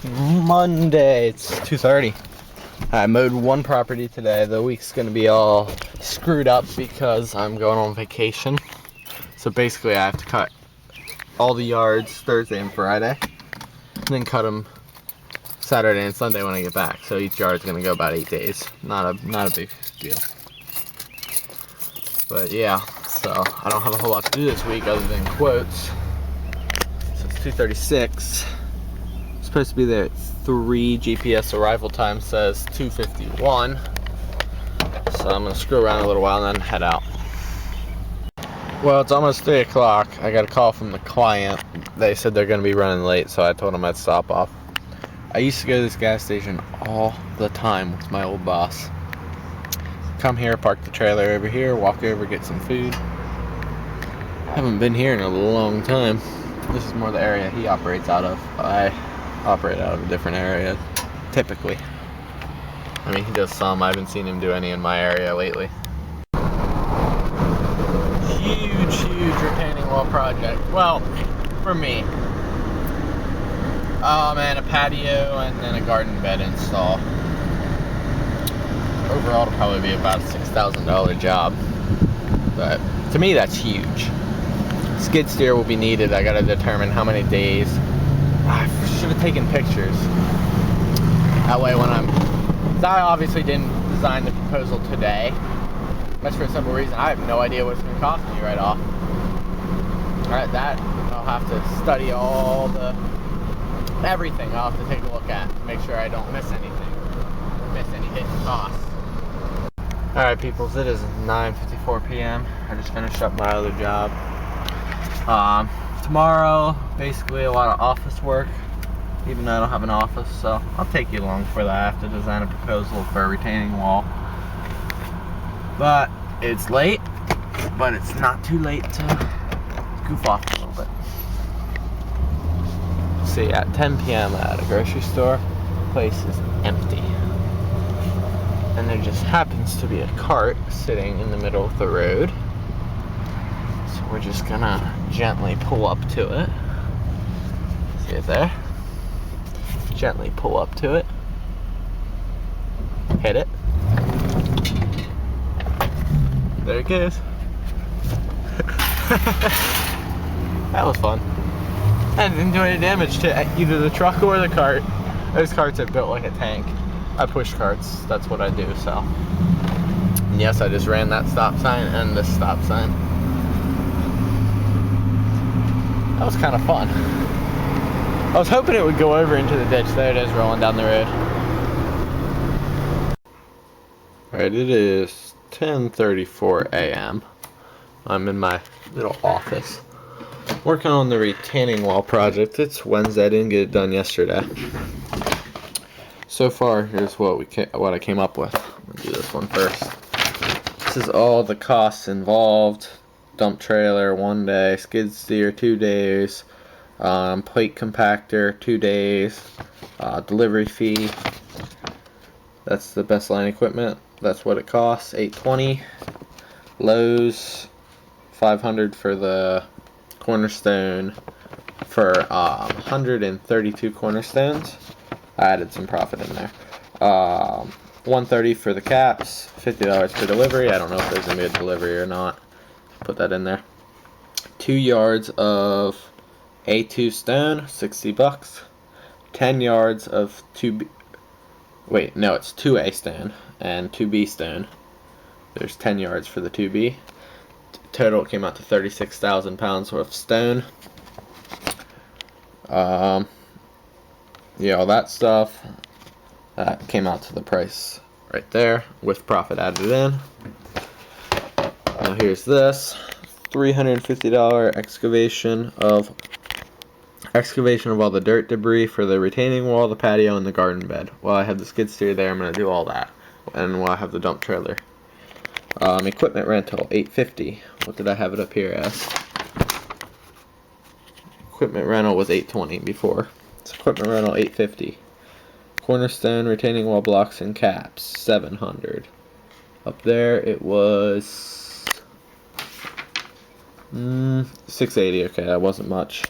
Monday. It's 2:30. I mowed one property today. The week's gonna be all screwed up because I'm going on vacation. So basically I have to cut all the yards Thursday and Friday, and then cut them Saturday and Sunday when I get back. So each yard's gonna go about 8 days. Not a big deal. But yeah, so I don't have a whole lot to do this week other than quotes. So it's 2:36. Supposed to be there at 3. GPS arrival time says 2:51. So I'm gonna screw around a little while and then head out. Well, it's almost 3 o'clock. I got a call from the client. They said they're gonna be running late, so I told them I'd stop off. I used to go to this gas station all the time with my old boss. Come here, park the trailer over here, walk over, get some food. Haven't been here in a long time. This is more the area he operates out of. I operate out of a different area, typically. I mean, he does some. I haven't seen him do any in my area lately. Huge retaining wall project. Well, for me. And a patio and then a garden bed install. Overall, it'll probably be about a $6,000 job. But to me, that's huge. Skid steer will be needed. I gotta determine how many days. I should have taken pictures. That way when I obviously didn't design the proposal today. That's for a simple reason. I have no idea what it's gonna cost me right off. Alright, that I'll have to study everything. I'll have to take a look at to make sure I don't miss anything. Miss any hidden costs. Alright peoples, it is 9:54 p.m. I just finished up my other job. Tomorrow, basically a lot of office work, even though I don't have an office, so I'll take you along for that. I have to design a proposal for a retaining wall. But it's late, but it's not too late to goof off a little bit. See, at 10 p.m. at a grocery store, the place is empty. And there just happens to be a cart sitting in the middle of the road. So we're just gonna gently pull up to it. See it there? Gently pull up to it. Hit it. There it goes. That was fun. I didn't do any damage to either the truck or the cart. Those carts are built like a tank. I push carts, that's what I do, so. And yes, I just ran that stop sign and this stop sign. That was kind of fun. I was hoping it would go over into the ditch. There it is, rolling down the road. Alright, it is 10:34 a.m. I'm in my little office working on the retaining wall project. It's Wednesday. I didn't get it done yesterday. So far, here's what I came up with. I'm gonna do this one first. This is all the costs involved. Dump trailer 1 day, skid steer 2 days, plate compactor 2 days, delivery fee. That's the best line equipment. That's what it costs. $820. Lowe's $500 for the cornerstone for 132 cornerstones. I added some profit in there. $130 for the caps, $50 for delivery. I don't know if there's gonna be a delivery or not. Put that in there. 2 yards of A2 stone, $60. 10 yards of 2B. Wait, no, it's 2A stone and 2B stone. There's 10 yards for the 2B. Total came out to 36,000 pounds worth of stone. Yeah, all that stuff. That came out to the price right there with profit added in. Now here's this $350 excavation of all the dirt debris for the retaining wall, the patio, and the garden bed. While I have the skid steer there, I'm going to do all that. And while I have the dump trailer. Equipment rental, $850. What did I have it up here as? Equipment rental was $820 before. It's equipment rental, $850. Cornerstone, retaining wall blocks, and caps, $700. Up there, it was $680. Okay, that wasn't much.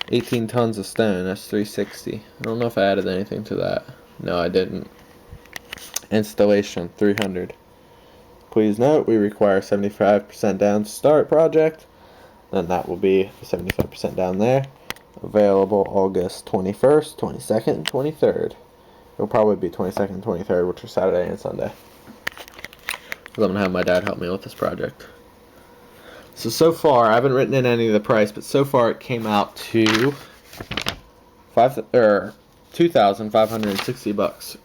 18 tons of stone, that's 360. I don't know if I added anything to that. No, I didn't. Installation, 300. Please note, we require 75% down to start project. Then that will be 75% down there. Available August 21st, 22nd, and 23rd. It'll probably be 22nd and 23rd, which are Saturday and Sunday. I'm going to have my dad help me with this project. So far, I haven't written in any of the price, but so far it came out to $2,560.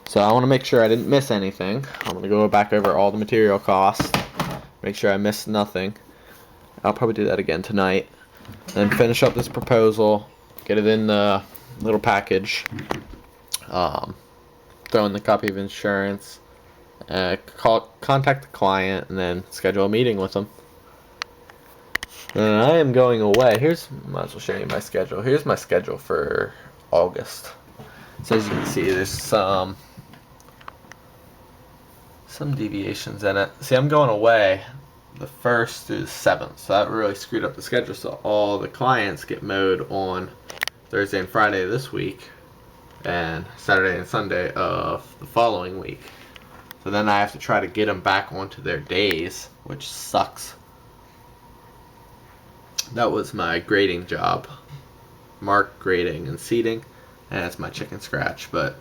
So I want to make sure I didn't miss anything. I'm going to go back over all the material costs, make sure I missed nothing. I'll probably do that again tonight. Then finish up this proposal, get it in the little package, throw in the copy of insurance, contact the client, and then schedule a meeting with them. And I am going away. Might as well show you my schedule. Here's my schedule for August. So as you can see, there's some deviations in it. See, I'm going away the 1st through the 7th, so that really screwed up the schedule. So all the clients get mowed on Thursday and Friday this week, and Saturday and Sunday of the following week. So then I have to try to get them back onto their days, which sucks. That was my grading job, mark grading and seeding, and that's my chicken scratch. But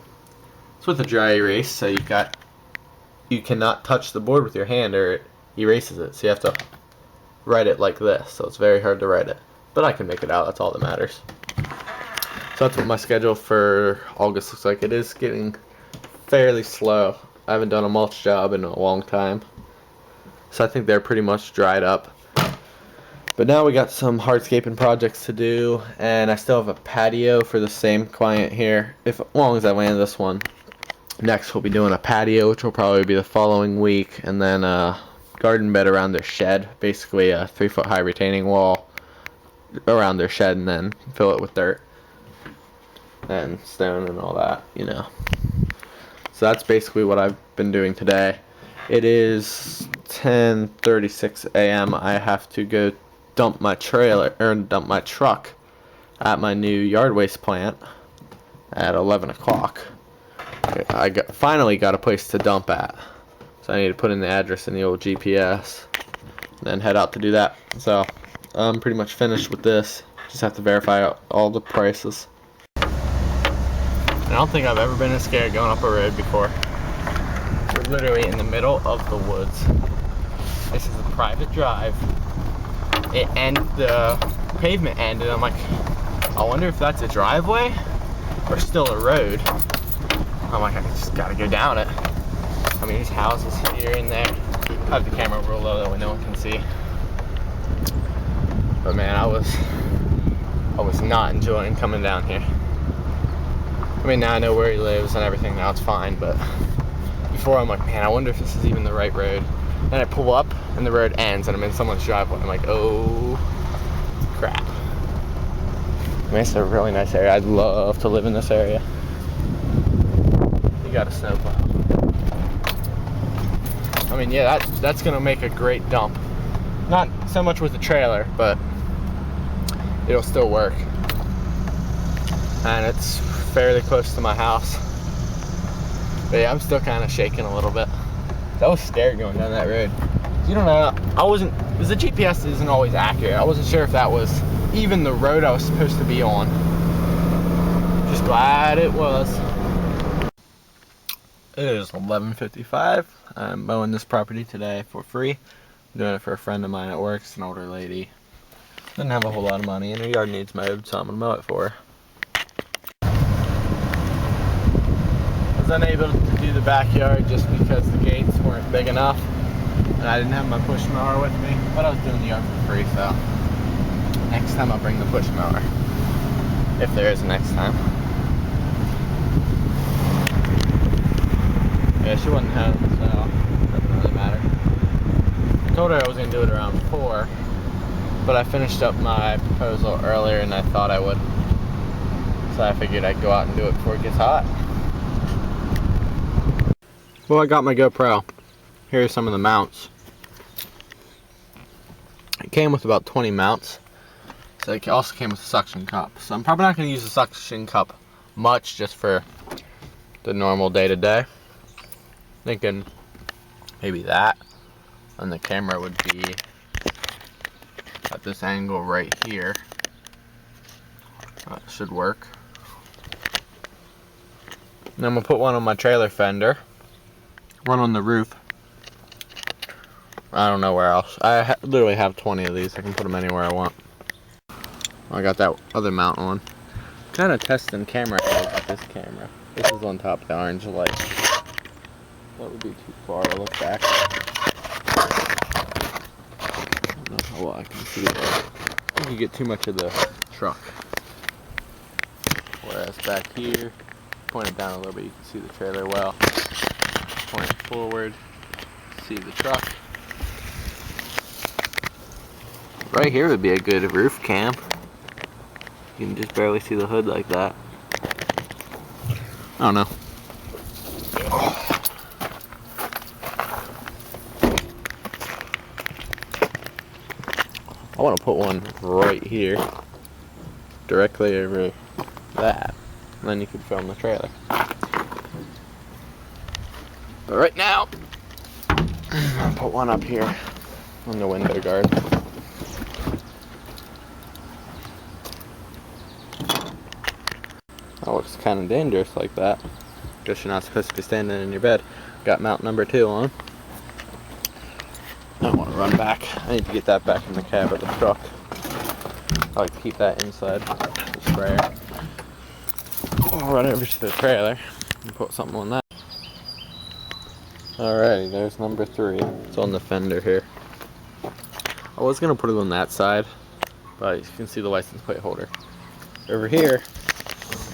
it's with a dry erase, so you cannot touch the board with your hand or it erases it. So you have to write it like this. So it's very hard to write it, but I can make it out. That's all that matters. So that's what my schedule for August looks like. It is getting fairly slow. I haven't done a mulch job in a long time, so I think they're pretty much dried up. But now we got some hardscaping projects to do, and I still have a patio for the same client here. As long as I land this one, next we'll be doing a patio, which will probably be the following week, and then a garden bed around their shed, basically a 3-foot high retaining wall around their shed, and then fill it with dirt and stone and all that, you know. So that's basically what I've been doing today. It is 10:36 a.m. I have to go dump my truck at my new yard waste plant at 11 o'clock. I finally got a place to dump at. So I need to put in the address in the old GPS and then head out to do that. So I'm pretty much finished with this. Just have to verify all the prices. I don't think I've ever been as scared going up a road before. We're literally in the middle of the woods. This is a private drive. The pavement ended. I'm like, I wonder if that's a driveway or still a road. I'm like, I just gotta go down it. I mean, there's houses here and there. I have the camera real low that way no one can see. But man, I was not enjoying coming down here. I mean, now I know where he lives and everything, now it's fine, but before I'm like, man, I wonder if this is even the right road. Then I pull up and the road ends and I'm in someone's driveway. I'm like, oh crap. I mean, it's a really nice area. I'd love to live in this area. You got a snowplow. I mean, yeah, that's gonna make a great dump. Not so much with the trailer, but it'll still work. And it's fairly close to my house. But yeah, I'm still kind of shaking a little bit. I was scared going down that road. You don't know, because the GPS isn't always accurate. I wasn't sure if that was even the road I was supposed to be on. Just glad it was. It is 11:55. I'm mowing this property today for free. I'm doing it for a friend of mine at work. It's an older lady. Doesn't have a whole lot of money and her yard needs mowed, so I'm gonna mow it for her. I was unable to do the backyard just because the gates weren't big enough and I didn't have my push mower with me, but I was doing the yard for free, so next time I'll bring the push mower, if there is a next time. Yeah, she wasn't home, so it doesn't really matter. I told her I was going to do it around 4, but I finished up my proposal earlier than I thought I would, so I figured I'd go out and do it before it gets hot. Well, I got my GoPro. Here are some of the mounts. It came with about 20 mounts. It also came with a suction cup. So I'm probably not going to use the suction cup much, just for the normal day-to-day. Thinking maybe that. And the camera would be at this angle right here. That should work. And I'm going to put one on my trailer fender. One on the roof. I don't know where else. I literally have 20 of these. I can put them anywhere I want. I got that other mount on. Kind of testing camera heads with this camera. This is on top of the orange light. That would be too far to look back. I don't know how well I can see there. You can get too much of the truck. Whereas back here, point it down a little bit, you can see the trailer well. Point it forward, see the truck. Right here would be a good roof cam. You can just barely see the hood like that. I don't know. I want to put one right here, directly over that, and then you could film the trailer. But right now, I'll put one up here on the window guard. That looks kind of dangerous like that. Guess you're not supposed to be standing in your bed. Got mount number 2 on. I don't want to run back. I need to get that back in the cab of the truck. I like to keep that inside the sprayer. I'll run over to the trailer and put something on that. Alrighty, there's number 3. It's on the fender here. I was going to put it on that side, but you can see the license plate holder. Over here,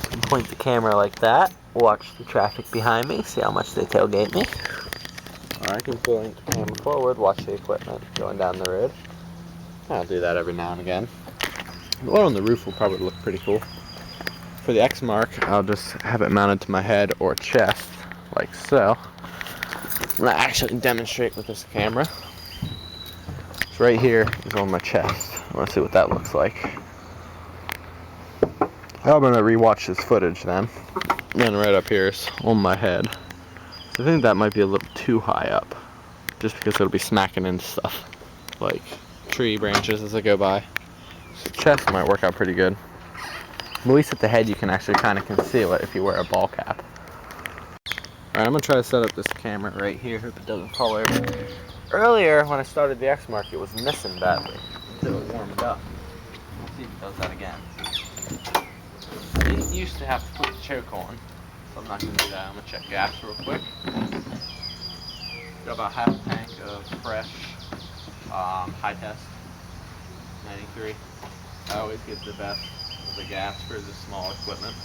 you can point the camera like that, watch the traffic behind me, see how much they tailgate me. Or I can point the camera forward, watch the equipment going down the road. I'll do that every now and again. The one on the roof will probably look pretty cool. For the X mark, I'll just have it mounted to my head or chest, like so. I'm going to actually demonstrate with this camera. So right here is on my chest. I want to see what that looks like. I'm going to rewatch this footage then. And then right up here is on my head. So I think that might be a little too high up. Just because it'll be smacking into stuff. Like tree branches as I go by. So chest might work out pretty good. At least at the head you can actually kind of conceal it if you wear a ball cap. Alright, I'm going to try to set up this camera right here. Hope it doesn't fall over. Earlier when I started the X mark it was missing badly until it warmed up. We'll see if it does that again. I didn't used to have to put the choke on, so I'm not going to do that. I'm going to check gas real quick. Got about half a tank of fresh high test 93. I always get the best of the gas for the small equipment.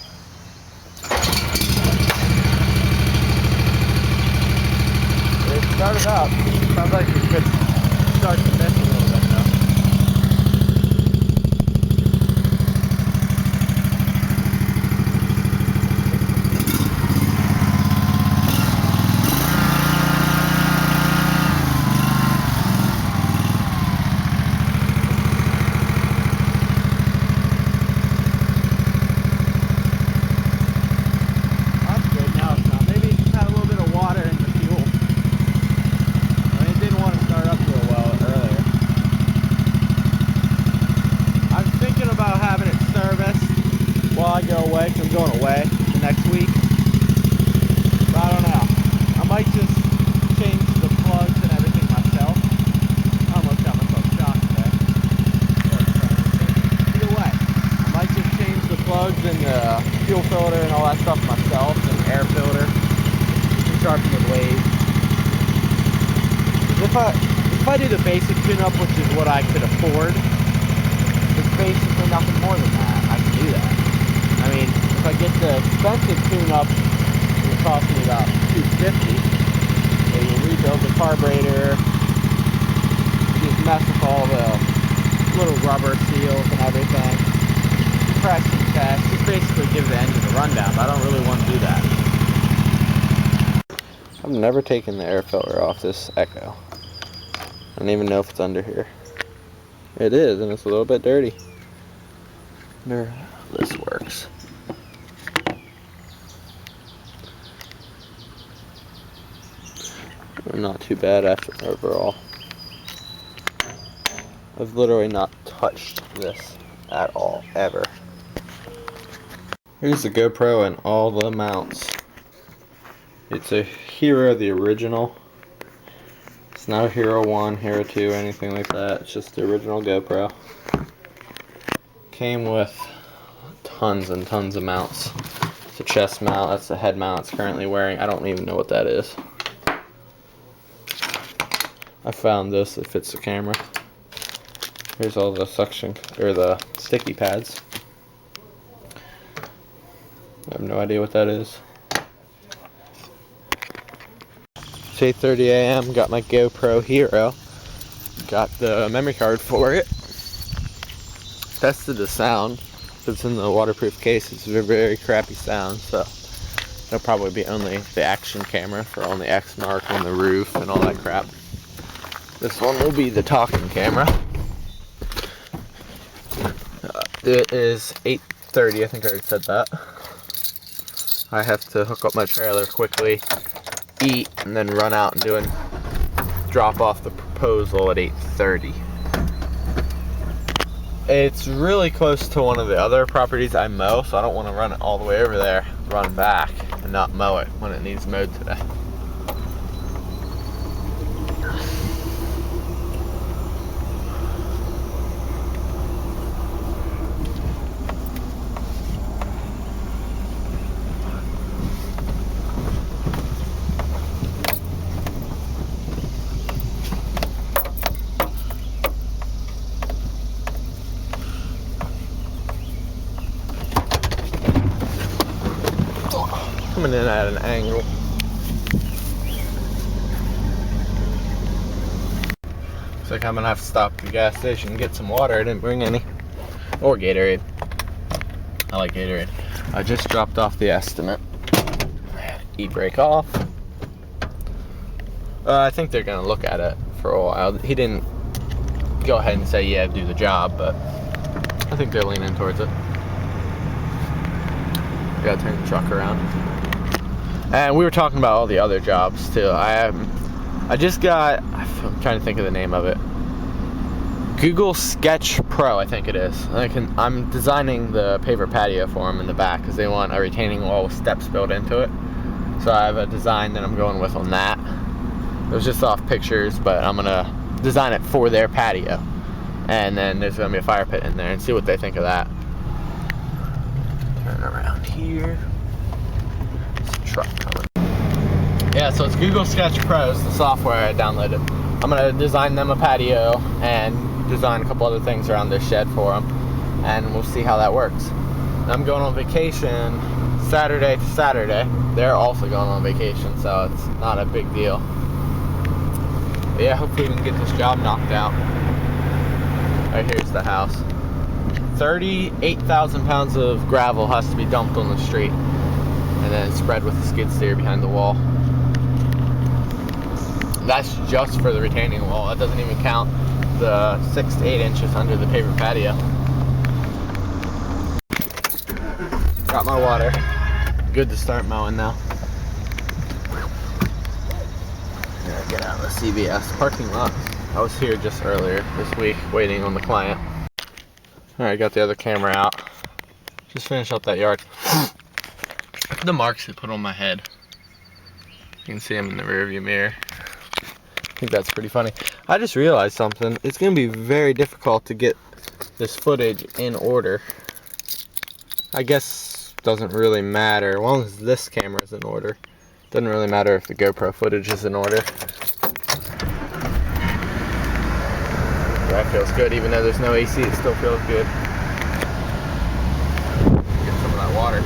It started up. Sounds like it could start to miss a little bit though. I go away, because I'm going away next week. But I don't know. I might just change the plugs and everything myself. I almost got myself shot today. Either way, I might just change the plugs and the fuel filter and all that stuff myself, and the air filter, and sharpen the blades. If I do the basic tune-up, which is what I could afford, it's basically nothing more than that. I can do that. I mean, if I get the expensive tune-up, it would cost me about $250. So you rebuild the carburetor, just mess with all the little rubber seals and everything, press and test, just basically give the engine a rundown, but I don't really want to do that. I've never taken the air filter off this Echo. I don't even know if it's under here. It is, and it's a little bit dirty. wonder how this works. Not too bad after overall. I've literally not touched this at all, ever. Here's the GoPro and all the mounts. It's a Hero, the original. It's not a Hero 1, Hero 2, anything like that. It's just the original GoPro. Came with tons and tons of mounts. It's a chest mount, that's the head mount it's currently wearing. I don't even know what that is. I found this, it fits the camera. Here's all the suction, or the sticky pads. I have no idea what that is. It's 8:30 a.m. Got my GoPro Hero. Got the memory card for it. Tested the sound. It's in the waterproof case. It's a very crappy sound, so it'll probably be only the action camera for on the X mark on the roof and all that crap. This one will be the talking camera. It is 8:30. I think I already said that. I have to hook up my trailer quickly, eat, and then run out and drop off the proposal at 8:30. It's really close to one of the other properties I mow, so I don't want to run it all the way over there, run back, and not mow it when it needs mowed today. Coming in at an angle. Looks like I'm gonna have to stop at the gas station and get some water. I didn't bring any. Or Gatorade. I like Gatorade. I just dropped off the estimate. E-brake off. I think they're gonna look at it for a while. He didn't go ahead and say, yeah, do the job, but I think they're leaning towards it. Gotta turn the truck around. And we were talking about all the other jobs too. I just got, I'm trying to think of the name of it. Google Sketch Pro, I think it is. I'm designing the paver patio for them in the back because they want a retaining wall with steps built into it. So I have a design that I'm going with on that. It was just off pictures, but I'm gonna design it for their patio. And then there's gonna be a fire pit in there and see what they think of that. Turn around here. Truck coming. Yeah, so it's Google Sketch Pro is the software I downloaded. I'm gonna design them a patio and design a couple other things around their shed for them, and we'll see how that works. I'm going on vacation Saturday to Saturday. They're also going on vacation, so it's not a big deal. But yeah, hopefully we can get this job knocked out. Right here's the house. 38,000 pounds of gravel has to be dumped on the street, and then spread with the skid steer behind the wall. That's just for the retaining wall. That doesn't even count the 6 to 8 inches under the paver patio. Got my water. Good to start mowing now. Gotta get out of the CVS parking lot. I was here just earlier this week waiting on the client. Alright, got the other camera out. Just finished up that yard. The marks they put on my head. You can see them in the rearview mirror. I think that's pretty funny. I just realized something. It's going to be very difficult to get this footage in order. I guess it doesn't really matter. As long as this camera is in order. It doesn't really matter if the GoPro footage is in order. That feels good. Even though there's no AC, it still feels good. Get some of that water.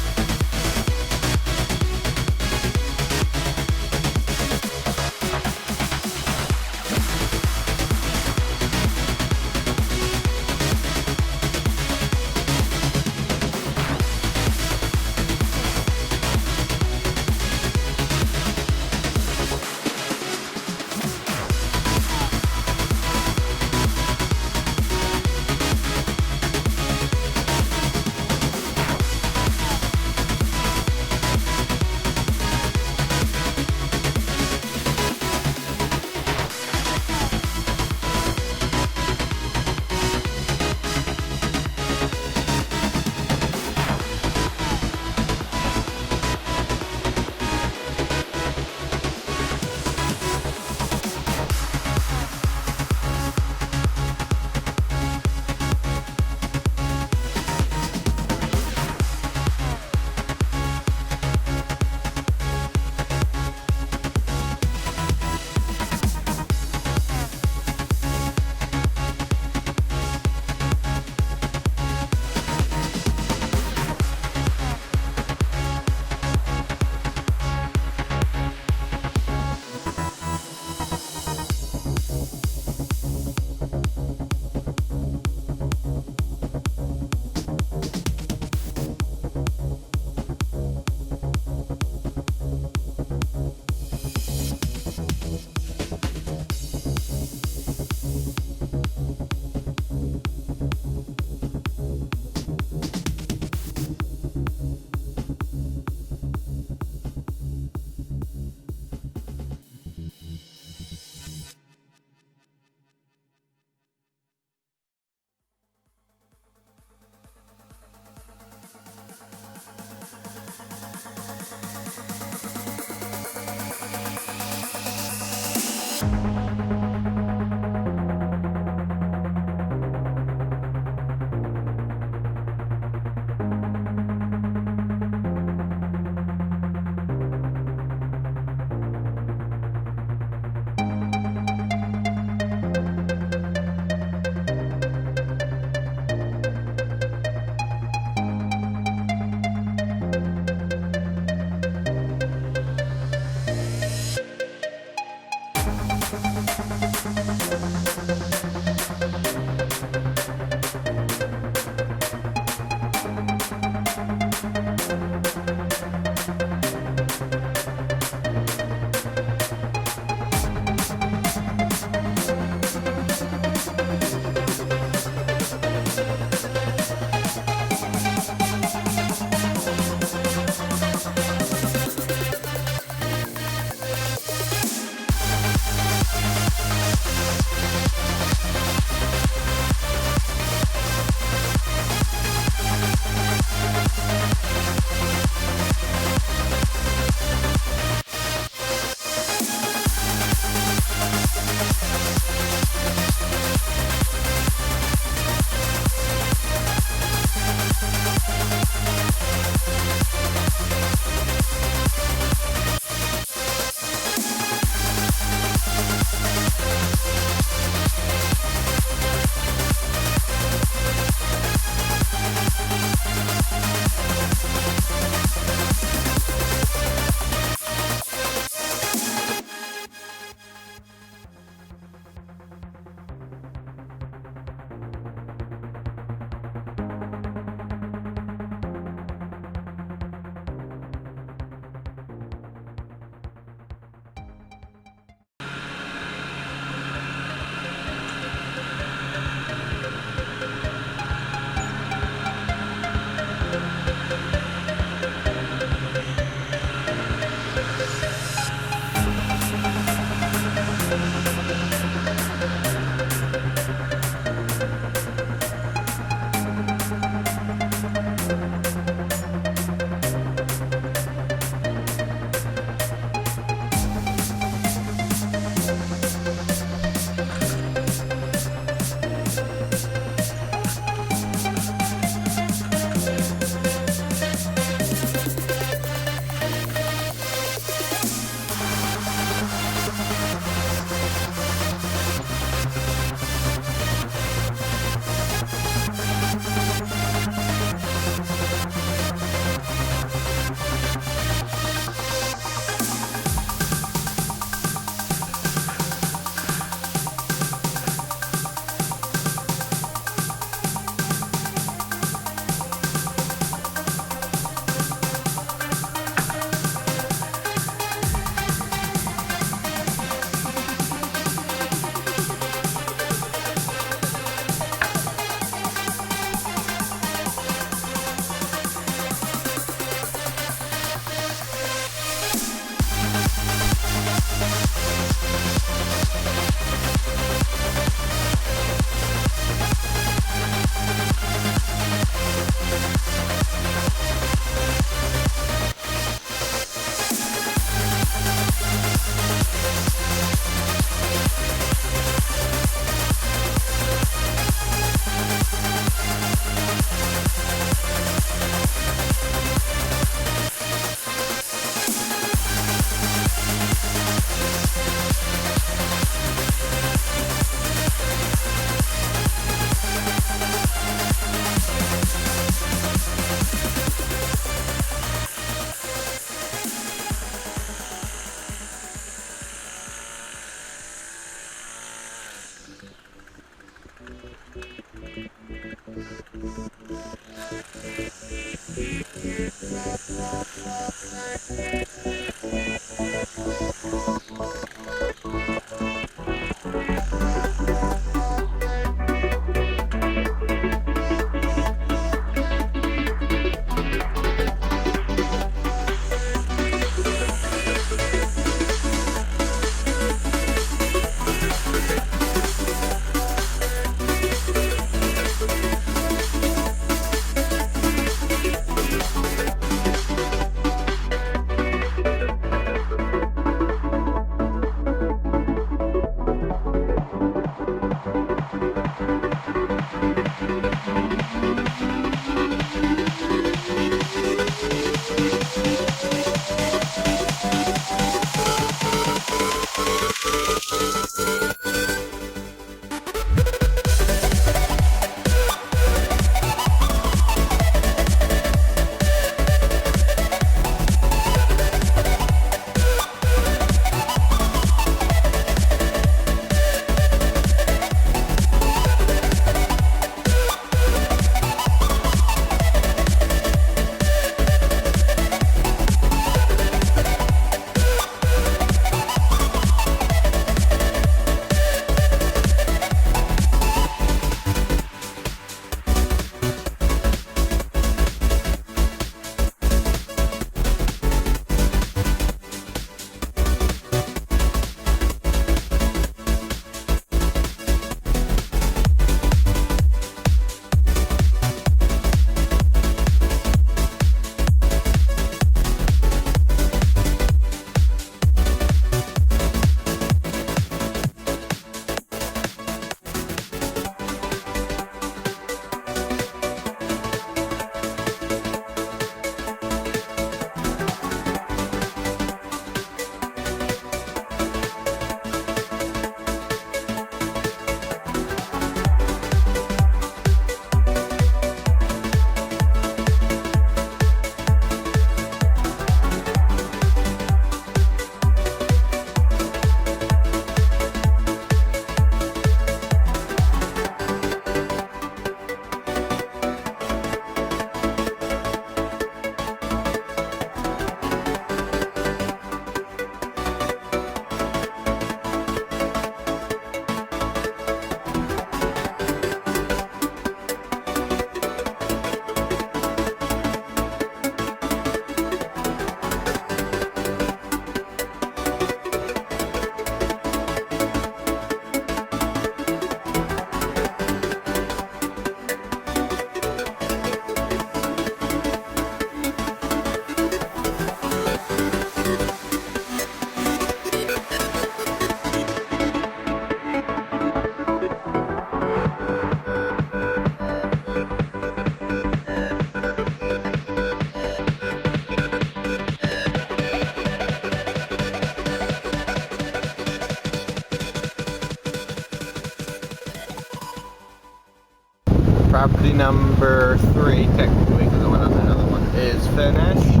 Property number 3, technically, because I went on another one, is finished.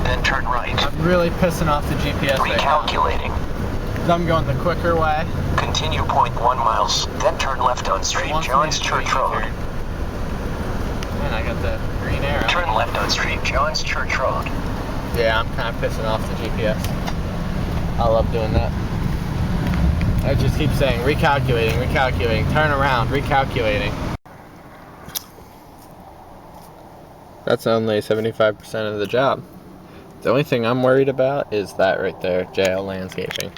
Then turn right. I'm really pissing off the GPS Recalculating. right now. I'm going the quicker way. Continue 0.1 miles. Then turn left on Street Johns Church Road. And I got the green arrow. Turn left on Street Johns Church Road. Yeah, I'm kind of pissing off the GPS. I love doing that. I just keep saying recalculating, turn around, recalculating. That's only 75% of the job. The only thing I'm worried about is that right there, JL Landscaping,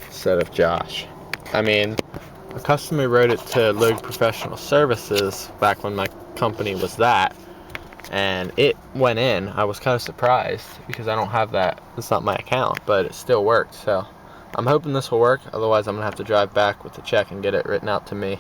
instead of Josh. I mean, a customer wrote it to Logue Professional Services back when my company was that, and it went in. I was kind of surprised because I don't have that. It's not my account, but it still worked. So I'm hoping this will work. Otherwise, I'm gonna have to drive back with the check and get it written out to me.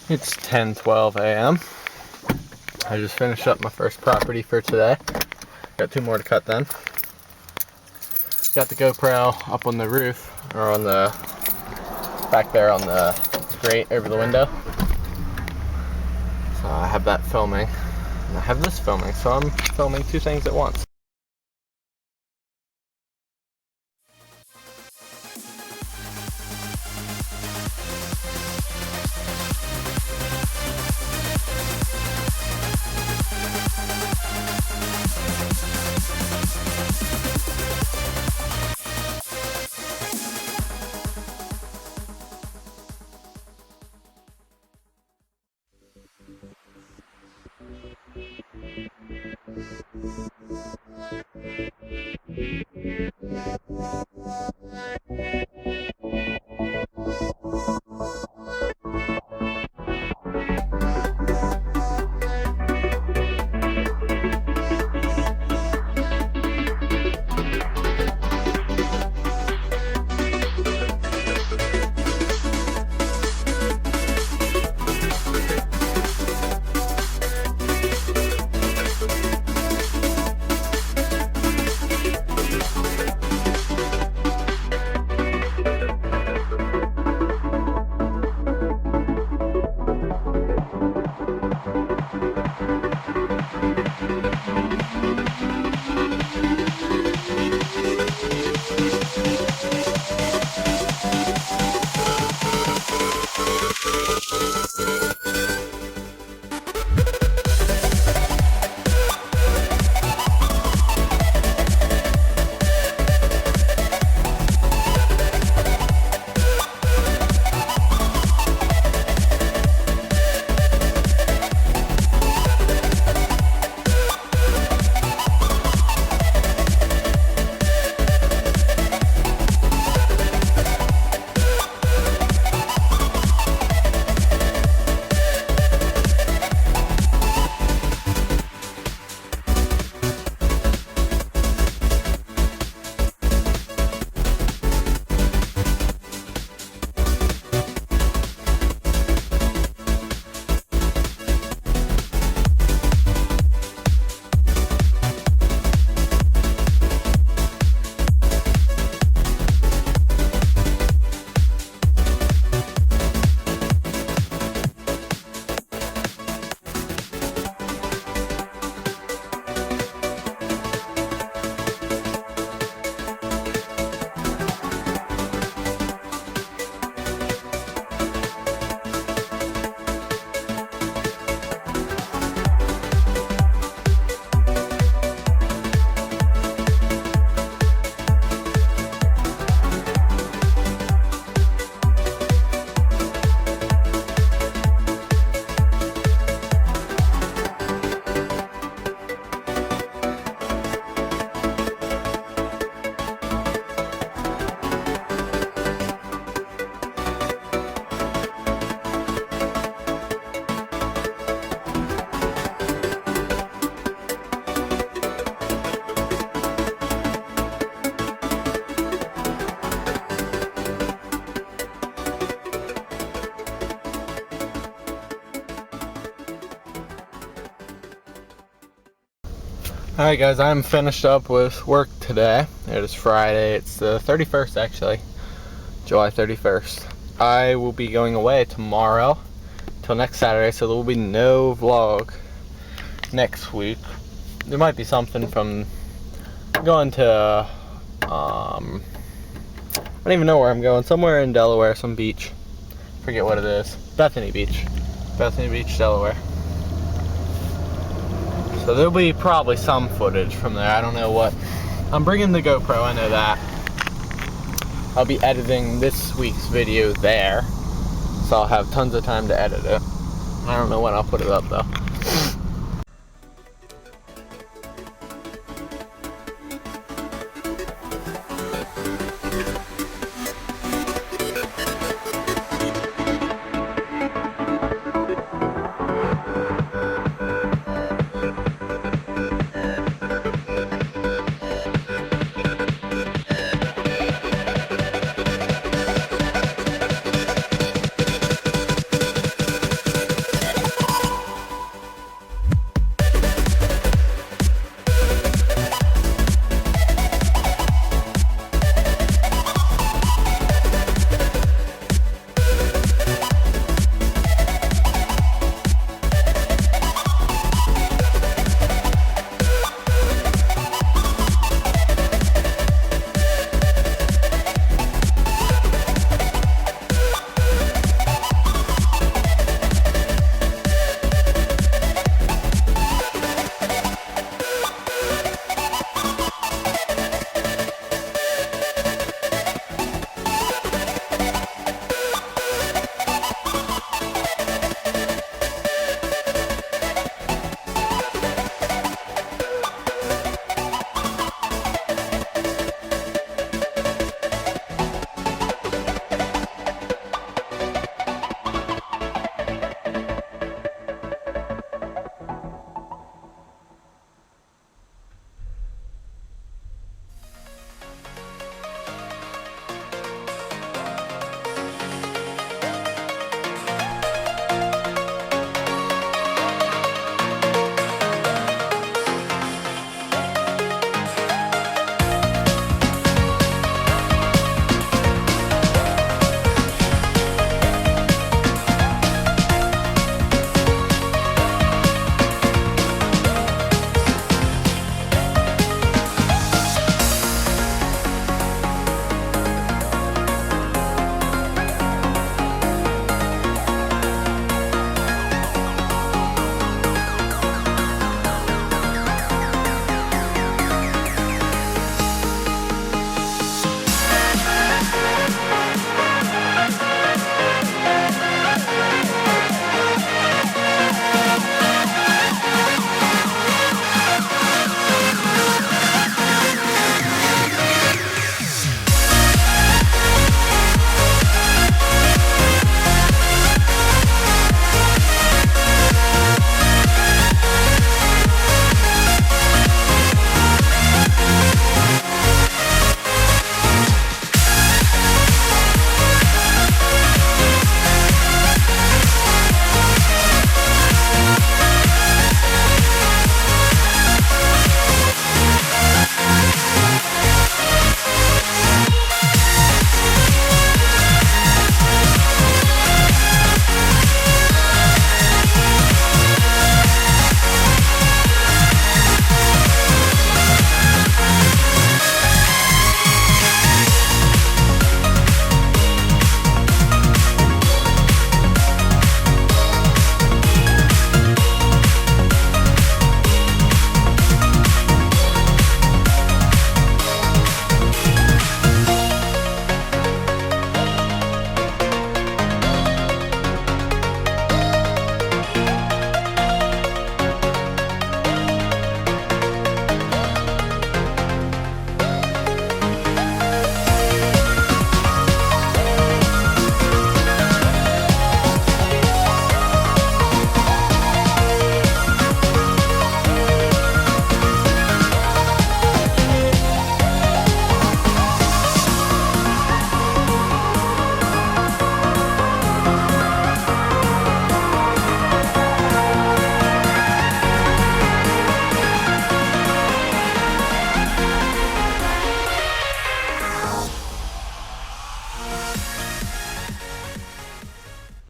It's 10:12 a.m. I just finished up my first property for today. Got 2 more to cut then. Got the GoPro up on the roof, or on the back there on the grate over the window. So I have that filming, and I have this filming, so I'm filming 2 things at once. Alright guys, I'm finished up with work today. It is Friday. It's the 31st actually. July 31st. I will be going away tomorrow till next Saturday, so there will be no vlog next week. There might be something from going to I don't even know where I'm going. Somewhere in Delaware, some beach. Forget what it is. Bethany Beach, Delaware. So there'll be probably some footage from there. I don't know what. I'm bringing the GoPro, I know that. I'll be editing this week's video there, so I'll have tons of time to edit it. I don't know when I'll put it up though.